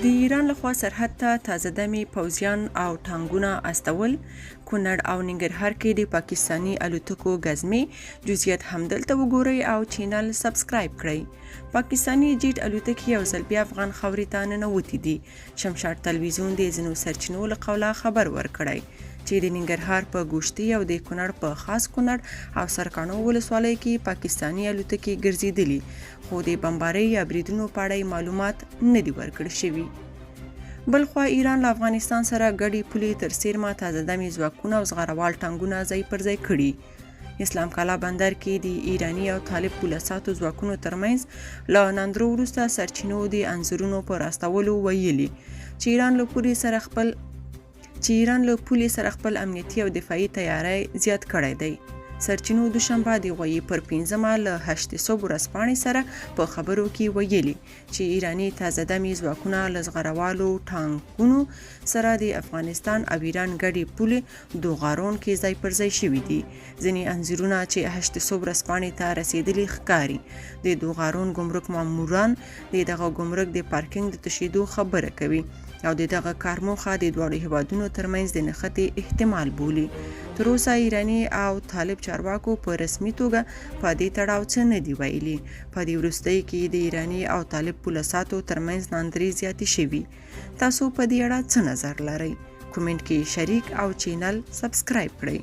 د ایران لخوا سرحد ته تازه دمي پوځیان او ټانګونه استول. کونړ او ننګرهار کې د پاکستاني الوتکو ګزمې جزئیات همدلته وګورئ او چینل سبسکرایب کړئ. پاکستاني جیټ الوتکې یو ځل بیا افغان خاورې ته ننوتې دي. شمشاد تلویزیون د ځینو سرچینو له قوله خبر ورکړی چې د ننګرهار په ګوشتي او د کونړ په خاص کونړ او سرکاڼو ولسوالۍ کې پاکستاني الوتکې ګرځېدلي، خو د بمبارۍ یا بریدونو په اړه معلومات نه دي ورکړل شوي. بلخوا ایران له افغانستان سره ګډې پولې تر څیرمه تازه دمي ځواکونه او زغروال ټانګونه ځای پر ځای کړي. اسلام کالا بندر کې د ایراني او طالب پولساتو ځواکونو ترمنځ له ناندرو وروسته سرچینو د انځورونو په راستولو ویلي چې ایران له پولې سره خپل امنیتي او دفاعي تیاری زیات کړی دی. سرچینو دوشنبه د غویي پر 5مه له 8 صبح ورځپاڼې سره په خبرو کې ویلي چې ایراني تازه دمي ځواکونه له زغروالو ټانکونو سره د افغانستان او ایران ګډې پولې دوغارون کې ځای پر ځای شوي دي. ځینې انځورونه چې 8 صبح ورځپاڼې ته رسیدلي ښکاري د دوغارون ګمرک ماموران د دغه ګمرک د پارکینګ د تشیدو خبره کوي او د دغه کار موخه د دواړو هیوادونو ترمنځ د نښتې احتمال بولي. تر اوسه ایراني او طالب چارواکو په رسمي توګه په دې تړاو څه نه دي ویلي. په دې وروستۍ کې د ایراني او طالب پولساتو ترمنځ ناندرۍ زیاتې شوي. تاسو په دې اړه څه نظر لرئ؟ کومنټ کې شریک او چینل سبسکرایب کړئ.